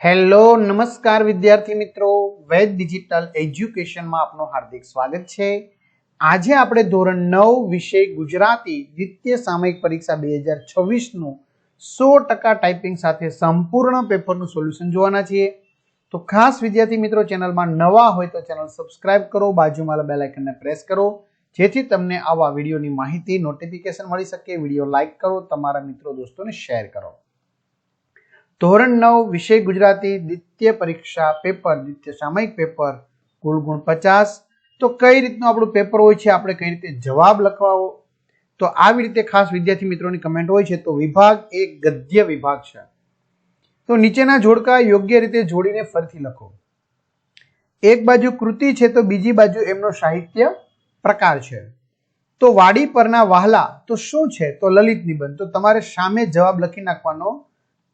Hello નમસ્કાર વિદ્યાર્થી મિત્રો, વેદ ડિજિટલ એજ્યુકેશનમાં આપનું હાર્દિક સ્વાગત છે। આજે આપણે ધોરણ 9 વિષય ગુજરાતી દ્વિતીય સામયિક પરીક્ષા 2026 નું 100% ટાઈપિંગ સાથે સંપૂર્ણ પેપરનું સોલ્યુશન જોવાના છીએ। તો ખાસ વિદ્યાર્થી મિત્રો, ચેનલમાં નવા હોય તો ચેનલ સબસ્ક્રાઇબ કરો, બાજુમાં બેલ આઇકનને પ્રેસ કરો જેથી તમને આવા વિડીયોની માહિતી નોટિફિકેશન મળી શકે। વિડીયો લાઈક કરો, તમારા મિત્રો દોસ્તોને શેર કરો। ધોરણ 9 વિષય ગુજરાતી દ્વિતીય પરીક્ષા પેપર દ્વિતીય સામયિક પેપર કુલ ગુણ 50। તો કઈ રીતનું આપણું પેપર હોય છે, આપણે કઈ રીતે જવાબ લખવાઓ, તો આવી રીતે ખાસ વિદ્યાર્થી મિત્રોની કમેન્ટ હોય છે। તો વિભાગ એક ગદ્ય વિભાગ છે, તો નીચેના જોડકા યોગ્ય રીતે જોડીને ફરીથી લખો। એક બાજુ કૃતિ છે તો બીજી બાજુ એમનો સાહિત્ય પ્રકાર છે। તો વાડી પરના વહાલા તો શું છે, તો લલિત નિબંધ। તો તમારે સામે જવાબ લખી નાખવાનો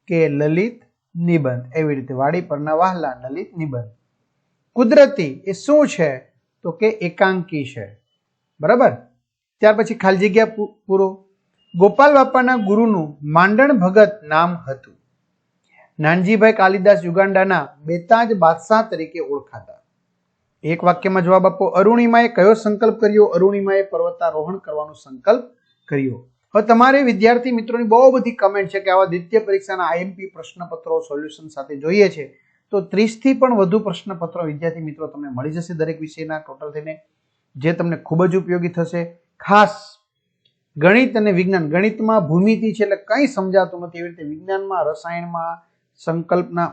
કે લલિત નિબંધ। એવી રીતે વાડી પરના વહાલા લલિત નિબંધ। કુદરતી એ શું છે, તો કે એકાંકી છે, બરાબર। ત્યાર પછી ખાલી જગ્યા પૂરો। ગોપાલ બાપાના ગુરુનું માંડણ ભગત નામ હતું। નાનજીભાઈ કાલિદાસ યુગાન્ડાના બેતાજ બાદશાહ તરીકે ઓળખાતા। એક વાક્યમાં જવાબ આપો। અરુણિમાએ કયો સંકલ્પ કર્યો? અરુણિમાએ પર્વતારોહણ કરવાનો સંકલ્પ કર્યો। હવે તમારે વિદ્યાર્થી મિત્રોની બહુ બધી કમેન્ટ છે કે આવા દ્વિતીય પરીક્ષાના આઈએમપી પ્રશ્નપત્રો સોલ્યુશન સાથે જોઈએ છે, તો 30 થી પણ વધુ પ્રશ્નપત્રો વિદ્યાર્થી મિત્રો તમને મળી જશે દરેક વિષયના ટોટલ થઈને, જે તમને ખૂબ જ ઉપયોગી થશે। ખાસ ગણિત અને વિજ્ઞાન, ગણિતમાં ભૂમિતિ છે એટલે કંઈ સમજાતું નથી, એવી રીતે વિજ્ઞાનમાં, રસાયણમાં, સંકલ્પના,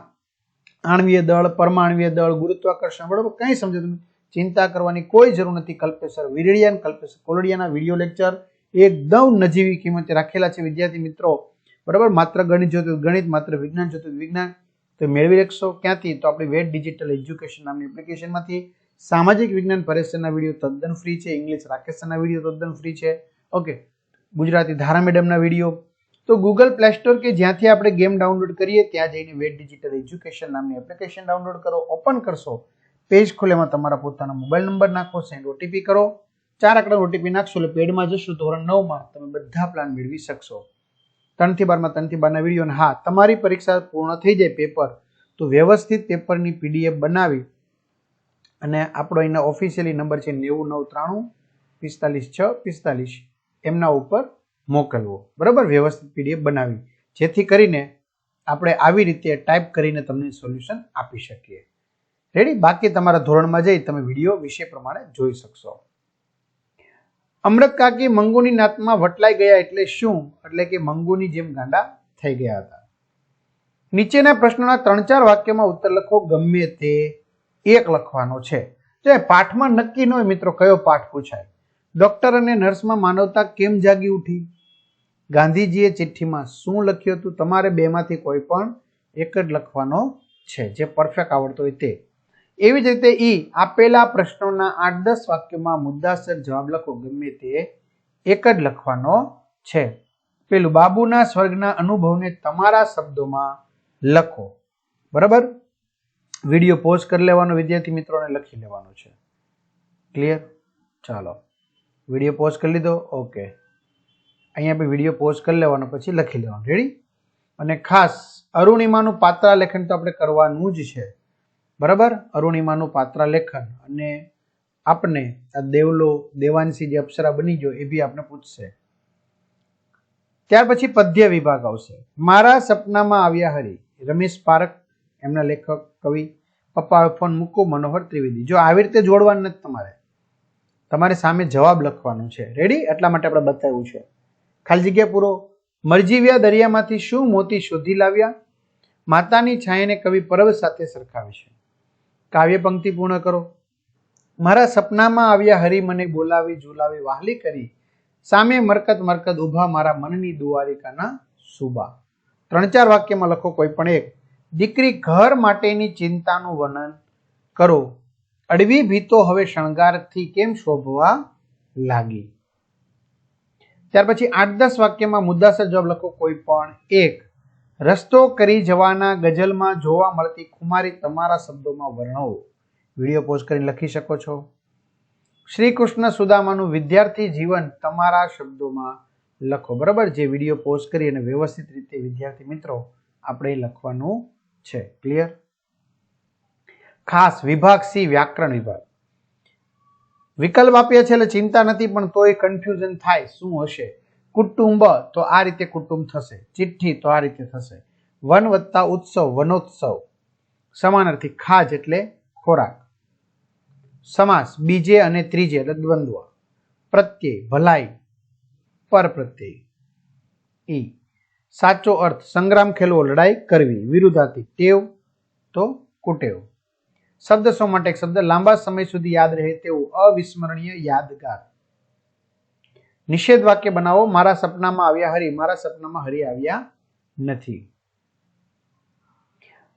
આણ્વીય દળ, પરમાણ્વીય દળ, ગુરુત્વાકર્ષણ, બરાબર કંઈ સમજાતું નથી, ચિંતા કરવાની કોઈ જરૂર નથી। કલ્પેસર વિરડિયાન, કલ્પેસર કોલડિયાના વિડીયો લેક્ચર એકદમ નજીવી કિંમતે રાખેલા છે વિદ્યાર્થી મિત્રો, બરાબર। માત્ર ગણિત જોતું ગણિત, માત્ર વિજ્ઞાન જોતું વિજ્ઞાન, તો મેળવી શકશો ક્યાંથી? તો આપણી વેદ ડિજિટલ એજ્યુકેશન નામની એપ્લિકેશનમાંથી। સામાજિક વિજ્ઞાન પરેશના વિડીયો તદ્દન ફ્રી છે, ઇંગ્લિશ રાકેશના વિડીયો તદ્દન ફ્રી છે, ઓકે। ગુજરાતી ધારા મેડમના વિડીયો, તો ગૂગલ પ્લે સ્ટોર કે જ્યાંથી આપણે ગેમ ડાઉનલોડ કરીએ ત્યાં જઈને વેદ ડિજિટલ એજ્યુકેશન નામની એપ્લિકેશન ડાઉનલોડ કરો, ઓપન કરશો, પેજ ખોલેમાં તમારા પોતાના મોબાઈલ નંબર નાખો, સેન્ડ ઓટીપી કરો, 4 આંકડા ઓટીપી નાખશો એટલે પેડમાં જશો, ધોરણ 9 માં તમે બધા પ્લાન મેળવી શકશો। 3 થી 12 માં 3 થી 12 ના વિડીયો। હા, તમારી પરીક્ષા પૂર્ણ થઈ જાય પેપર, તો વ્યવસ્થિત પેપરની પીડીએફ બનાવી અને આપણો એના ઓફિશિયલી નંબર છે 9993 45 6 45, એમના ઉપર મોકલવો, બરાબર। વ્યવસ્થિત પીડીએફ બનાવી જેથી કરીને આપણે આવી રીતે ટાઈપ કરીને તમને સોલ્યુશન આપી શકીએ, રેડી। બાકી તમારા ધોરણમાં જઈ તમે વિડીયો વિષય પ્રમાણે જોઈ શકશો। અમૃત કાકી મંગુની નાતમાં વટલાઈ ગયા એટલે શું? એટલે કે મંગુની જેમ ગાંડા થઈ ગયા હતા। નીચેના પ્રશ્નોના 3-4 વાક્યમાં ઉત્તર લખો, ગમે તે એક લખવાનો છે। જો પાઠમાં નક્કી ન હોય મિત્રો કયો પાઠ પૂછાય। ડોક્ટર અને નર્સમાં માનવતા કેમ જાગી ઉઠી? ગાંધીજીએ ચિઠ્ઠીમાં શું લખ્યું હતું? તમારે બેમાંથી કોઈ પણ એક જ લખવાનો છે, જે પરફેક્ટ આવડતો હોય તે। એવી જ રીતે આપેલા પ્રશ્નોના 8-10 વાક્યોમાં મુદ્દાસર જવાબ લખો, ગમે તે એક જ લખવાનો છે। પેલું બાબુના સ્વર્ગના અનુભવને તમારા શબ્દોમાં લખો, બરાબર। વિડીયો પોઝ કરી લેવાનો વિદ્યાર્થી મિત્રોને લખી લેવાનું છે, ક્લિયર? ચાલો, વિડીયો પોઝ કરી લીધો, ઓકે। અહીંયા આપણે વિડીયો પોઝ કરી લેવાનો, પછી લખી લેવાનું, રેડી? અને ખાસ અરુણિમાનું પાત્ર લેખન તો આપણે કરવાનું જ છે, બરાબર। અરુણિમાનું પાત્ર લેખન, અને આપણે આ દેવલો દેવાંશી જે અપ્સરા બની ગયો એ બી આપણે પૂછશે। ત્યાર પછી પદ્ય વિભાગ આવશે। મારા સપનામાં આવ્યા હરી, રમેશ પારખ એમના લેખક કવિ। પપ્પા ફોન મૂકો, મનોહર ત્રિવેદી। જો આવી રીતે જોડવાનું નથી, તમારે સામે જવાબ લખવાનું છે, રેડી? એટલા માટે આપણે બતાવ્યું છે। ખાલી જગ્યા પૂરો। મરજીવ્યા દરિયામાંથી શું મોતી શોધી લાવ્યા? માતાની છાયાને કવિ પરબ સાથે સરખાવે છે। કાવ્ય પંક્તિ પૂર્ણ કરો। મારા સપનામાં આવ્યા હરી, મને બોલાવી ઝુલાવી વાહલી કરી, સામે મરકત મરકત ઉભા, મારા મનની દ્વારિકાના સુબા। 3-4 વાક્યમાં લખો કોઈ પણ એક। દીકરી ઘર માટેની ચિંતાનું વર્ણન કરો। અડવી ભીતો હવે શણગારથી કેમ શોભવા લાગી। ત્યાર પછી 8-10 વાક્યમાં મુદ્દાસર જવાબ લખો કોઈ પણ એક। રસ્તો કરી જવાના ગઝલમાં જોવા મળતી ખુમારી તમારા શબ્દોમાં વર્ણવો। વિડીયો પોઝ કરીને લખી શકો છો। શ્રી કૃષ્ણ સુદામાનું વિદ્યાર્થી જીવન તમારા શબ્દોમાં લખો, બરાબર। જે વિડીયો પોઝ કરી અને વ્યવસ્થિત રીતે વિદ્યાર્થી મિત્રો આપણે લખવાનું છે. ક્લિયર? ખાસ વિભાગ સી વ્યાકરણ વિભાગ. વિકલ્પ આપ્યા છે એટલે ચિંતા નથી, પણ તોય કન્ફ્યુઝન થાય શું હશે. કુટુંબ તો આ રીતે કુટુંબ થશે, ચિઠ્ઠી તો આ રીતે થશે, વન વત્તા ઉત્સવ વનોત્સવ, સમાનાર્થી ખાજ એટલે ખોરાક, સમાસ બીજે અને ત્રીજે એટલે દ્વંદ્વ, પ્રત્યય ભલાઈ પર પ્રત્યય ઈ, સાચો અર્થ સંગ્રામ ખેલવો લડાઈ કરવી, વિરુદ્ધાર્થી ટેવ તો કુટેવ. શબ્દ સો માટે એક શબ્દ લાંબા સમય સુધી યાદ રહે તેવું અવિસ્મરણીય યાદગાર. નિષેધ વાક્ય બનાવો. મારા સપનામાં આવ્યા હરી, મારા સપનામાં હરી આવ્યા નથી.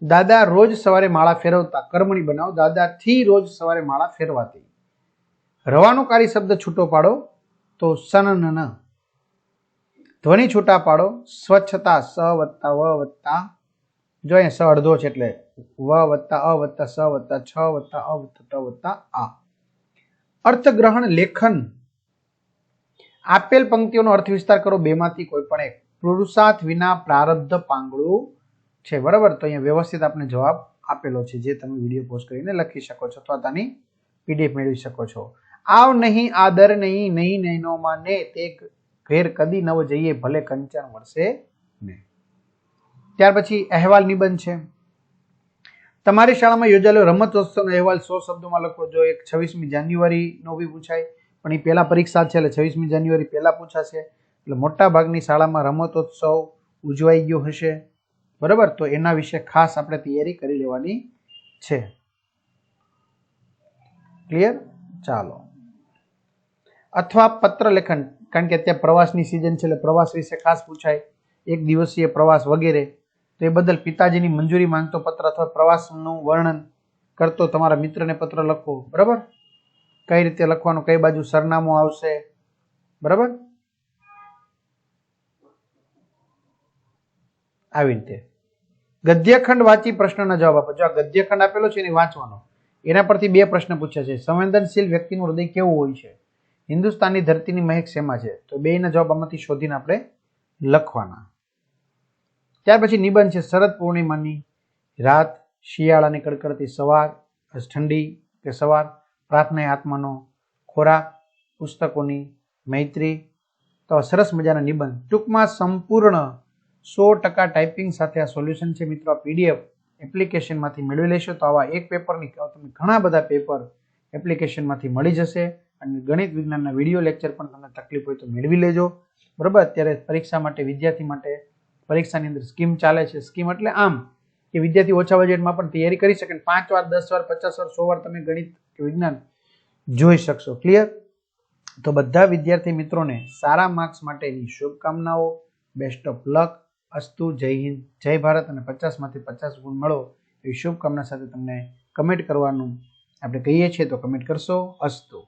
દાદા રોજ સવારે માળા ફેરવતા, કર્મણી બનાવો. દાદાથી રોજ સવારે માળા ફેરવાતી. રવાનુકારી શબ્દ છૂટો પાડો તો સનન. ધ્વનિ છૂટા પાડો. સ્વચ્છતા સ વત્તા વ વત્તા, જો અહીંયા સ અડધો છે એટલે વ વત્તા અ વત્તા સ વત્તા છ વત્તા અ વત્તા ટ વત્તા આ. અર્થગ્રહણ લેખન. આપેલ પંક્તિઓનો અર્થ વિસ્તાર કરો બેમાંથી કોઈ પણ એક. પુરુષાર્થ વિના પ્રારબ્ધ પાંગળું છે. બરાબર? તો અહીંયા વ્યવસ્થિત આપણે જવાબ આપેલો છે, જે તમે વિડીયો પોઝ કરીને લખી શકો છો અથવા તેની પીડીએફ મેળવી શકો છો. આવ નહીં આદર નહીં, નહીં નૈનોમાં ને, તે ઘેર કદી નવ જઈએ ભલે કંચન વરસે ને. ત્યાર પછી અહેવાલ નિબંધ છે. તમારી શાળામાં યોજાયેલો રમતોત્સવનો અહેવાલ 100 શબ્દોમાં લખો. જો એક 26મી જાન્યુઆરીનો બી પૂછાય, પણ એ પહેલા પરીક્ષા છે એટલે 26મી જાન્યુઆરી પહેલા પૂછાશે. એટલે મોટા ભાગની શાળામાં રમતોત્સવ ઉજવાઈ ગયો હશે. બરાબર? તો એના વિશે ખાસ આપણે તૈયારી કરી લેવાની છે. ક્લિયર? ચાલો. અથવા પત્ર લેખન, કારણ કે અત્યારે પ્રવાસની સિઝન છે એટલે પ્રવાસ વિશે ખાસ પૂછાય, એક દિવસીય પ્રવાસ વગેરે. તો એ બદલ પિતાજીની મંજૂરી માંગતો પત્ર અથવા પ્રવાસનું વર્ણન કરતો તમારા મિત્રને પત્ર લખો. બરાબર? કઈ રીતે લખવાનું, કઈ બાજુ સરનામું આવશે. બરાબર? આવી રીતે. ગદ્યખંડ વાંચી પ્રશ્નના જવાબ આપો. જો આ ગદ્યખંડ આપેલો છે એને વાંચવાનો. એના પરથી 2 પ્રશ્ન પૂછ્યા છે. સંવેદનશીલ વ્યક્તિનું હૃદય કેવું હોય છે? હિન્દુસ્તાનની ધરતીની મહેક શેમાં છે? તો 2ના જવાબ આમાંથી શોધીને આપણે લખવાના. ત્યાર પછી નિબંધ છે. શરદ પૂર્ણિમાની રાત, શિયાળાની કડકડતી સવાર, ઠંડી કે સવાર, પ્રાર્થના આત્માનો ખોરાક, પુસ્તકોની મૈત્રી. તો સરસ મજાના નિબંધ. ટૂંકમાં સંપૂર્ણ 100% ટાઈપિંગ સાથે આ સોલ્યુશન છે મિત્રો. આ પીડીએફ એપ્લિકેશનમાંથી મેળવી લેશો તો આવા એક પેપરની તમે ઘણા બધા પેપર એપ્લિકેશનમાંથી મળી જશે. અને ગણિત વિજ્ઞાનના વિડીયો લેક્ચર પણ તમને તકલીફ હોય તો મેળવી લેજો. બરાબર? અત્યારે પરીક્ષા માટે, વિદ્યાર્થી માટે પરીક્ષાની અંદર સ્કીમ ચાલે છે. સ્કીમ એટલે આમ કે વિદ્યાર્થી ઓછા બજેટમાં પણ તૈયારી કરી શકે. 5 વાર, 10 વાર, 50 વાર, 100 વાર તમે ગણિત કે વિજ્ઞાન જોઈ શકશો. ક્લિયર? તો બધા વિદ્યાર્થી મિત્રોને સારા માર્ક્સ માટેની શુભકામનાઓ. Best of luck. અસ્તુ. જય હિન્દ, જય ભારત. અને 50માંથી 50 ગુણ મળો એવી શુભકામના સાથે તમને કમેન્ટ કરવાનું આપણે કહીએ છીએ, તો કમેન્ટ કરશો. અસ્તુ.